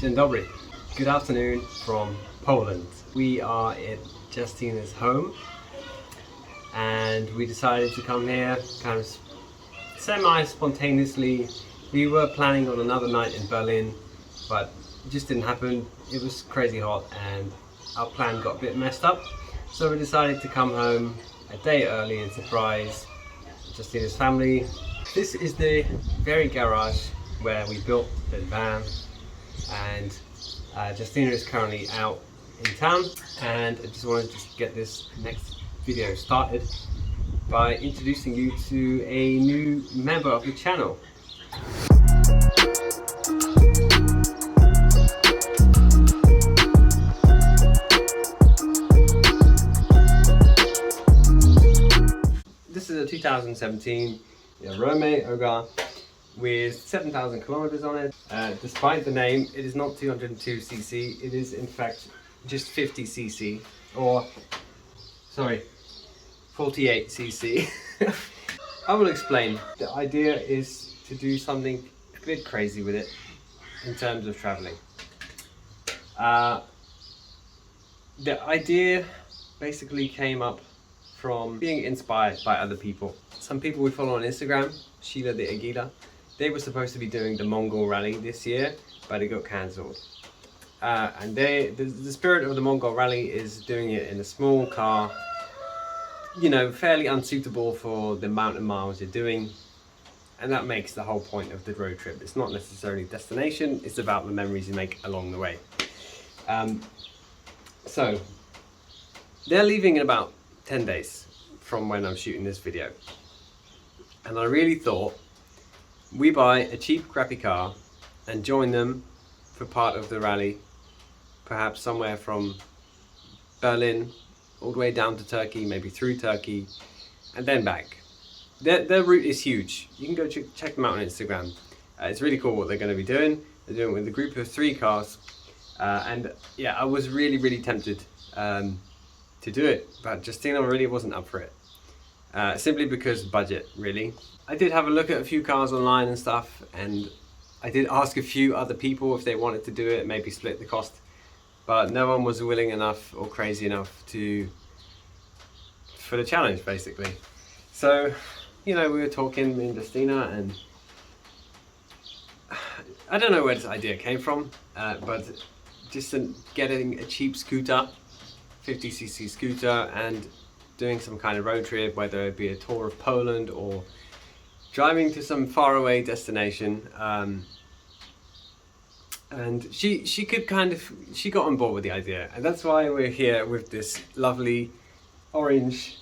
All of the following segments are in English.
Dzień dobry. Good afternoon from Poland. We are at Justyna's home and we decided to come here kind of semi-spontaneously. We were planning on another night in Berlin, but it just didn't happen. It was crazy hot and our plan got a bit messed up. So we decided to come home a day early and surprise Justyna's family. This is the very garage where we built the van, and Justyna is currently out in town, and I just wanted to get this next video started by introducing you to a new member of the channel. This is a 2017 Romet Ogar with 7,000 kilometers on it. Despite the name, it is not 202cc, it is in fact just 50cc, or sorry, 48cc. I will explain. The idea is to do something a bit crazy with it in terms of traveling. The idea basically came up from being inspired by other people. Some people we follow on Instagram, Sheila the Aguila, they were supposed to be doing the Mongol rally this year, but it got cancelled. And the spirit of the Mongol rally is doing it in a small car, you know, fairly unsuitable for the amount of miles you're doing. And that makes the whole point of the road trip. It's not necessarily destination, it's about the memories you make along the way. So, they're leaving in about 10 days from when I'm shooting this video. And I really thought we buy a cheap crappy car and join them for part of the rally, perhaps somewhere from Berlin all the way down to Turkey, maybe through Turkey and then back. Their route is huge. You can go check them out on Instagram. It's really cool what they're going to be doing. They're doing it with a group of 3 cars, and yeah, I was really tempted to do it, but Justyna really wasn't up for it, simply because budget, really. I did have a look at a few cars online and stuff, and I did ask a few other people if they wanted to do it, maybe split the cost, but no one was willing enough or crazy enough for the challenge, basically. So, you know, we were talking, me and Justyna, and I don't know where this idea came from, but just getting a cheap scooter, 50cc scooter, and doing some kind of road trip, whether it be a tour of Poland or driving to some faraway destination. And she got on board with the idea, and that's why we're here with this lovely orange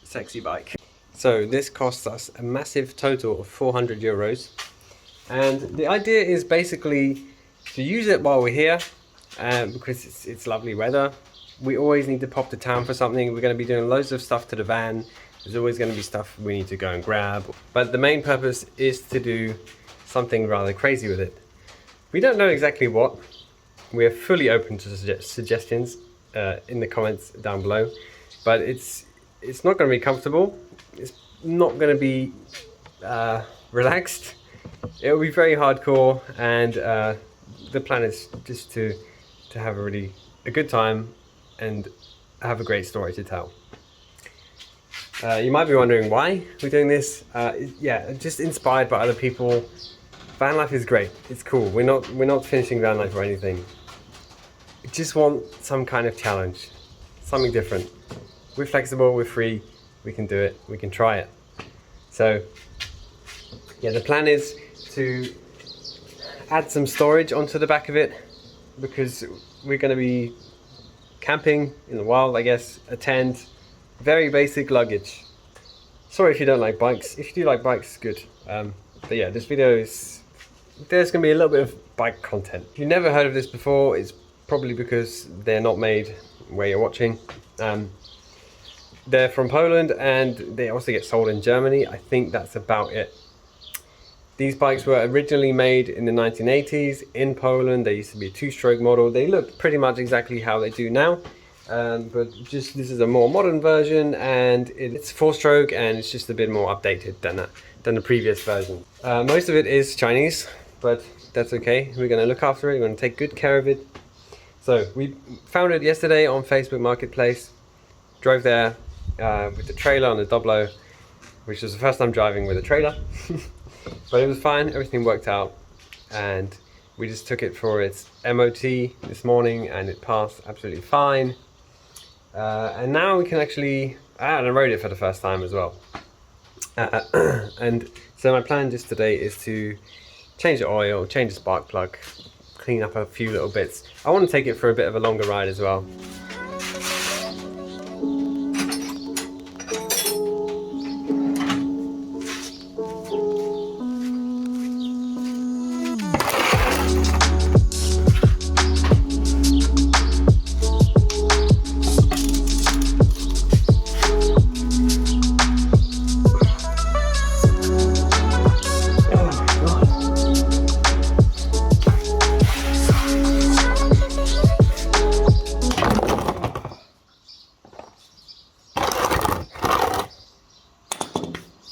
sexy bike. So this costs us a massive total of 400 euros, and the idea is basically to use it while we're here, because it's lovely weather. We always need to pop to town for something. We're going to be doing loads of stuff to the van. There's always going to be stuff we need to go and grab. But the main purpose is to do something rather crazy with it. We don't know exactly what. We're fully open to suggestions in the comments down below. But it's not going to be comfortable. It's not going to be relaxed. It will be very hardcore, and the plan is just to have a good time and have a great story to tell. You might be wondering why we're doing this. Yeah, just inspired by other people. Vanlife is great. It's cool. We're not finishing Vanlife or anything. We just want some kind of challenge, something different. We're flexible. We're free. We can do it. We can try it. So, yeah, the plan is to add some storage onto the back of it, because we're going to be camping in the wild, I guess. A tent, very basic luggage. Sorry if you don't like bikes. If you do like bikes, good. But yeah, this video there's going to be a little bit of bike content. If you've never heard of this before, it's probably because they're not made where you're watching. They're from Poland, and they also get sold in Germany. I think that's about it. These bikes were originally made in the 1980s in Poland. They used to be a 2-stroke model. They look pretty much exactly how they do now, but just this is a more modern version, and it's 4-stroke, and it's just a bit more updated than the previous version. Most of it is Chinese. but that's okay. We're going to look after it, we're going to take good care of it. So we found it yesterday on Facebook Marketplace, drove there with the trailer on the Doblo, which was the first time driving with a trailer. But it was fine, everything worked out, and we just took it for its MOT this morning and it passed absolutely fine. And now we can actually, and I rode it for the first time as well. And so my plan just today is to change the oil, change the spark plug, clean up a few little bits. I want to take it for a bit of a longer ride as well.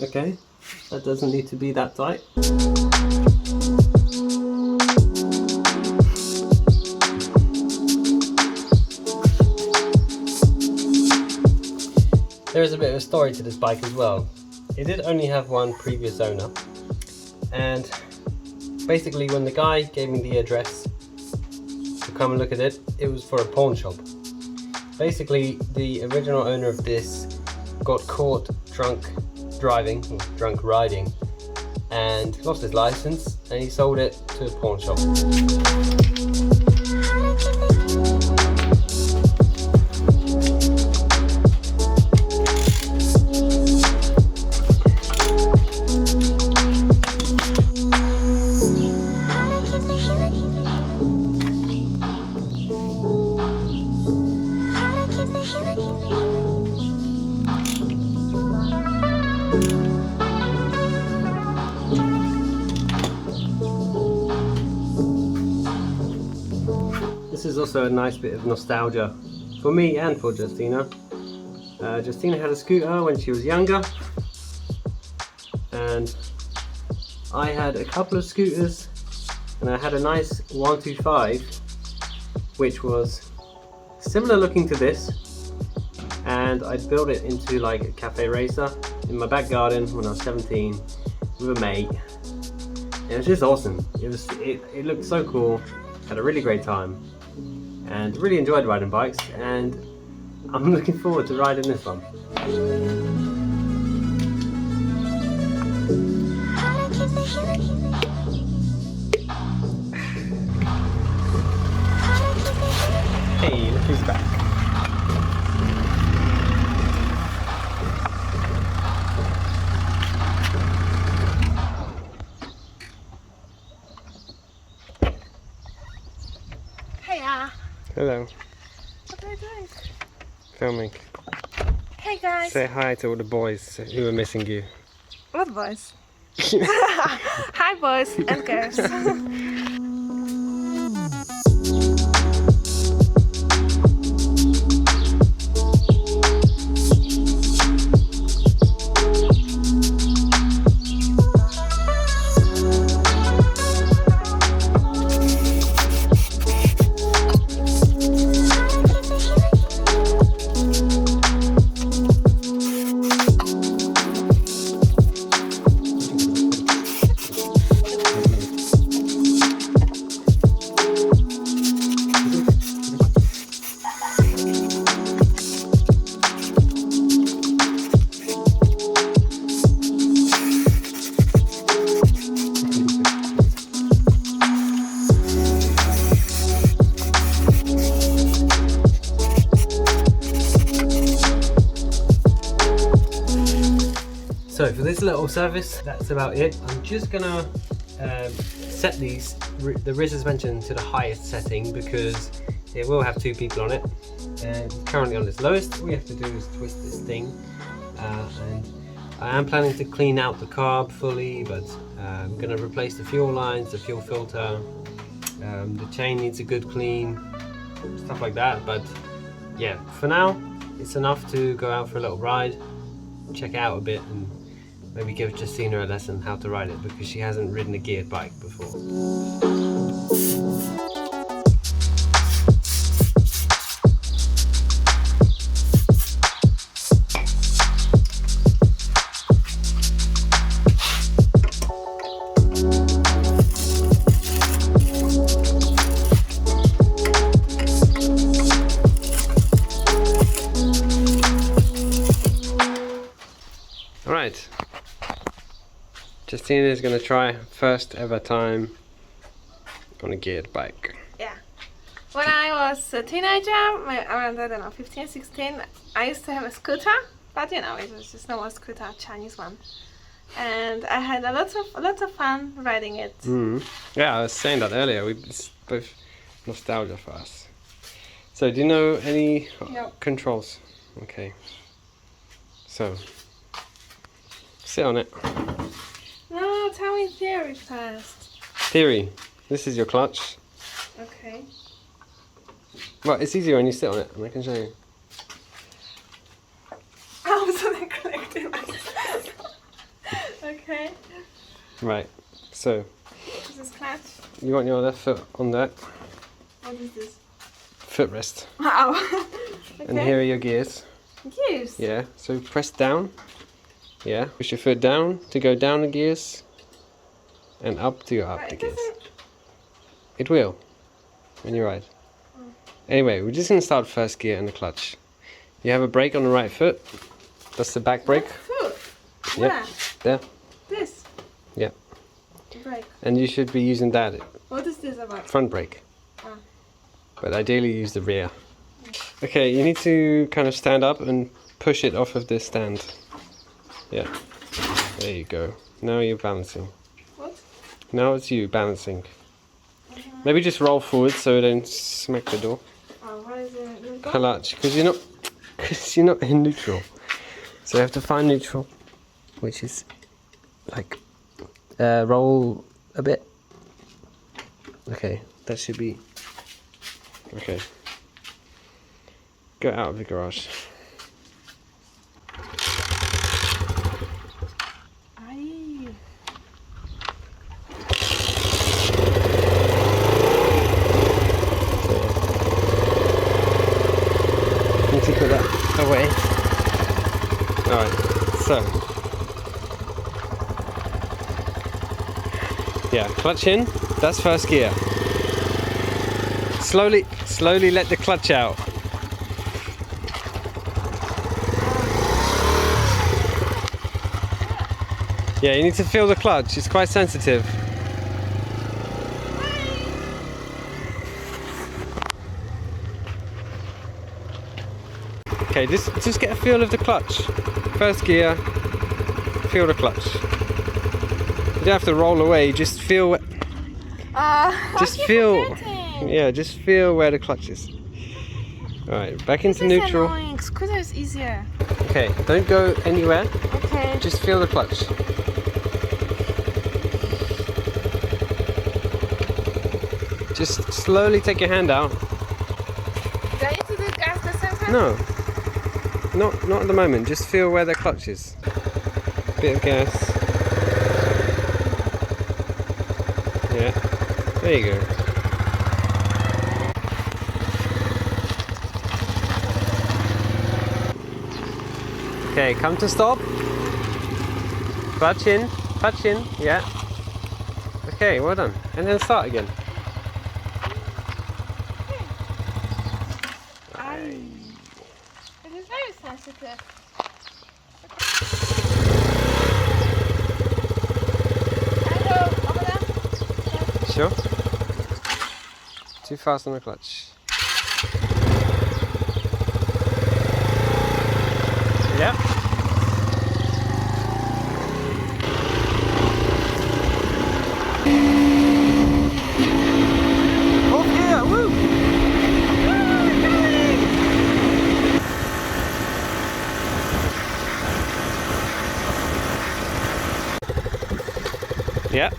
Okay, that doesn't need to be that tight. There is a bit of a story to this bike as well. It did only have one previous owner, and basically when the guy gave me the address to come and look at it, it was for a pawn shop. Basically the original owner of this got caught drunk driving, or drunk riding, and lost his license, and he sold it to a pawn shop. This is also a nice bit of nostalgia for me and for Justyna. Justyna had a scooter when she was younger, and I had a couple of scooters, and I had a nice 125 which was similar looking to this, and I built it into like a cafe racer in my back garden when I was 17 with a mate. And it was just awesome. It looked so cool, had a really great time, and really enjoyed riding bikes, and I'm looking forward to riding this one. Hey, look who's back. Hiya. Hello. What are you doing? Filming. Hey guys. Say hi to all the boys who are missing you. What boys? Hi boys and girls. So for this little service, that's about it. I'm just gonna set the rear suspension to the highest setting because it will have two people on it. And currently on its lowest. All we have to do is twist this thing, and I am planning to clean out the carb fully, but I'm gonna replace the fuel lines, the fuel filter. The chain needs a good clean, stuff like that. But yeah, for now, it's enough to go out for a little ride, check out a bit, and maybe give Justyna a lesson how to ride it, because she hasn't ridden a geared bike before. Alright, Justyna is going to try first ever time on a geared bike. Yeah. When I was a teenager, around, I don't know, 15, 16, I used to have a scooter, but you know, it was just normal scooter, Chinese one. And I had a lot of fun riding it. Yeah, I was saying that earlier, it's both nostalgia for us. So, do you know any controls? Okay. So, sit on it. No, tell me theory first. Theory. This is your clutch. Okay. Well, it's easier when you sit on it, and I can show you. I was only collecting myself. Okay. Right. So, This is clutch. you want your left foot on that What is this? footrest. Wow. Okay. And here are your gears. Gears. Yeah. So press down. Yeah. Push your foot down to go down the gears, and up to go up But the it gears. doesn't. It will when you ride. Anyway, we're just gonna start first gear and the clutch. You have a brake on the right foot. That's the back brake. Foot. Yep. Where? There. This. Yeah. Brake. And you should be using that What is this about? front brake. Ah. But ideally use the rear. Okay, you need to kind of stand up and push it off of this stand. Yeah. There you go. Now you're balancing. What? Now it's you balancing. Maybe just roll forward so you don't smack the door. Oh, what is it? Clutch, because you're not in neutral. So you have to find neutral, which is like roll a bit. Okay, that should be okay. Go out of the garage. Aye. Need to put that away. Alright, so yeah, clutch in, that's first gear. Slowly let the clutch out. Yeah, you need to feel the clutch, it's quite sensitive. Okay, just get a feel of the clutch. First gear, feel the clutch. You don't have to roll away, just feel just feel. Yeah, just feel where the clutch is. Alright, back into neutral. Annoying. Scooter is easier. Okay, don't go anywhere. Okay. Just feel the clutch. Just slowly take your hand out. Do I need to do gas the same time? No. Not at the moment. Just feel where the clutch is. Bit of gas. Yeah. There you go. Okay, come to stop. Clutch in. Yeah. Okay, well done. And then start again. Aye. It is very sensitive. Sure. Too fast on the clutch. Yeah. Oh yeah, woo! Yeah.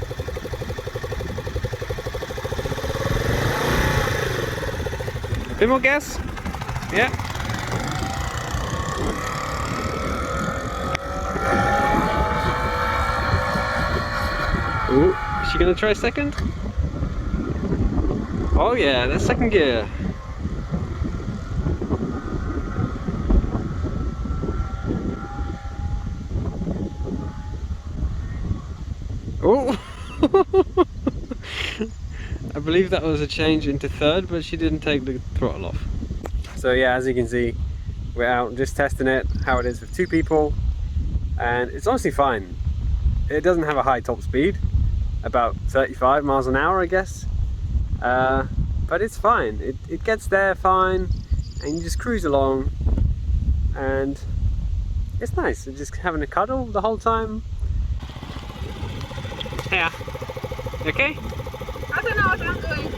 Bit more gas. Yeah. She gonna try second? Oh yeah, that's second gear. Oh! I believe that was a change into third, but she didn't take the throttle off. So yeah, as you can see, we're out just testing it, how it is with two people, and it's honestly fine. It doesn't have a high top speed, about 35 miles an hour I guess, but it's fine. It gets there fine, and you just cruise along, and it's nice. You're just having a cuddle the whole time. Yeah. Okay? I don't know what I'm doing.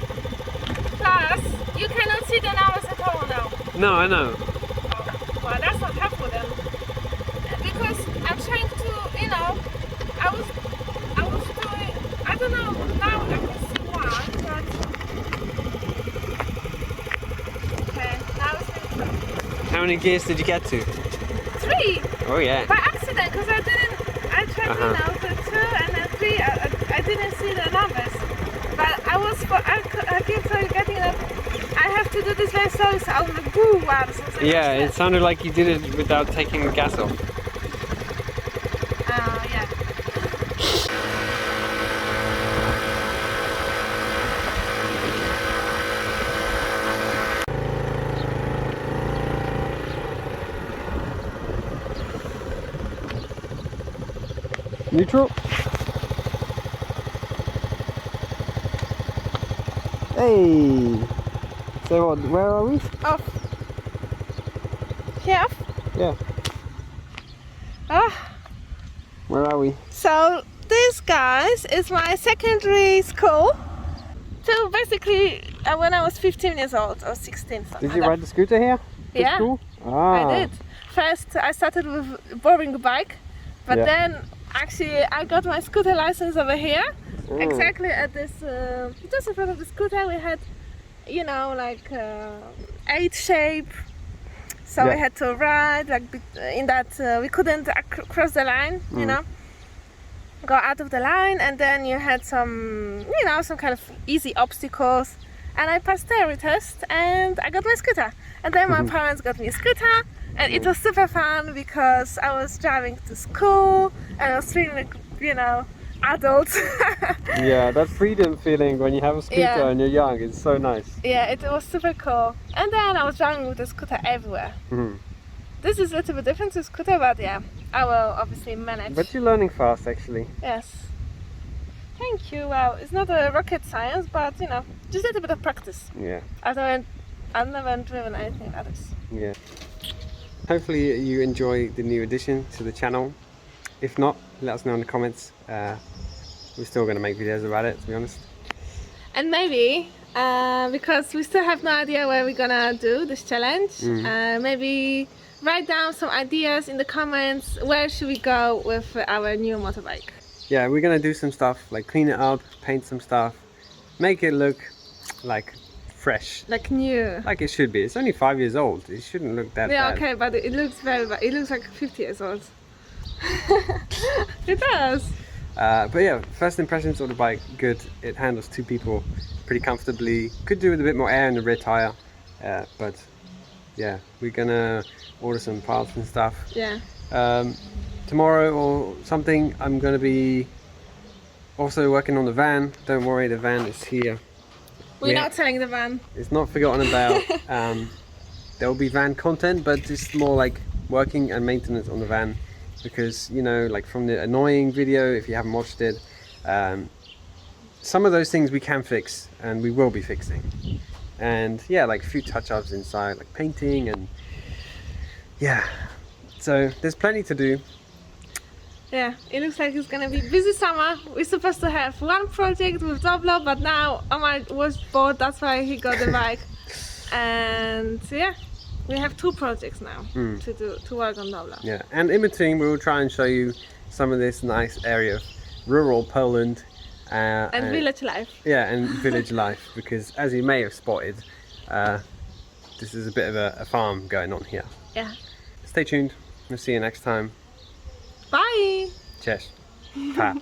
Plus, you cannot see the numbers at all now. No, I know. Oh, well, that's not helpful then. Because I'm trying to, you know, I was doing, I don't know, now I can see one, but... Okay, now it's been two. How many gears did you get to? 3! Oh yeah. By accident, because I tried, you know, the 2 and then 3, I didn't see the numbers. But I kept getting that I have to do this very slowly, so I was like, boo, wow. Yeah, it sounded like you did it without taking the gas off. Yeah. Neutral. Hey. So what? Where are we? Off. Here off? Yeah. Oh. Where are we? So this, guys, is my secondary school. So basically, when I was 15 years old or 16. Did you ride the scooter here? Yeah. School? Ah. I did. First, I started with borrowing a bike, but Yeah. then actually I got my scooter license over here. Mm. Exactly at this, just in front of the scooter we had, you know, like 8 shape. So Yeah. we had to ride like in that, we couldn't cross the line, you know, go out of the line, and then you had some, you know, some kind of easy obstacles. And I passed theory test and I got my scooter. And then my parents got me a scooter, and it was super fun because I was driving to school and I was feeling like, you know, adult. Yeah, that freedom feeling when you have a scooter Yeah. and you're young, it's so nice. Yeah, it was super cool. And then I was driving with the scooter everywhere. Mhm. This is a little bit different to scooter, but yeah, I will obviously manage. But you're learning fast actually. Yes. Thank you. Well, it's not a rocket science, but you know, just a little bit of practice. Yeah. I've never driven anything like this. Yeah. Hopefully you enjoy the new addition to the channel. If not, let us know in the comments. We're still going to make videos about it, to be honest. And maybe, because we still have no idea where we're gonna do this challenge, maybe write down some ideas in the comments. Where should we go with our new motorbike? Yeah, we're going to do some stuff, like clean it up, paint some stuff, make it look like fresh. Like new. Like it should be. It's only 5 years old. It shouldn't look that Yeah, bad. okay, but it looks very bad. It looks like 50 years old. It does. But yeah, first impressions of the bike, good. It handles 2 people pretty comfortably. Could do with a bit more air in the rear tire, but yeah, we're gonna order some parts and stuff. Yeah. Tomorrow or something, I'm gonna be also working on the van. Don't worry, the van is here. We're Yeah. not selling the van. It's not forgotten about. There will be van content, but it's more like working and maintenance on the van, because you know, like from the annoying video, if you haven't watched it, some of those things we can fix and we will be fixing. And yeah, like a few touch-ups inside, like painting, and yeah, so there's plenty to do. Yeah, it looks like it's gonna be busy summer. We're supposed to have one project with Doblo, but now Omar was bored, that's why he got the bike. And yeah, we have 2 projects now to work on Doblo. Yeah, and in between we will try and show you some of this nice area of rural Poland. And village life. Yeah, and village life, because as you may have spotted, this is a bit of a farm going on here. Yeah. Stay tuned, we'll see you next time. Bye! Cześć. Pa.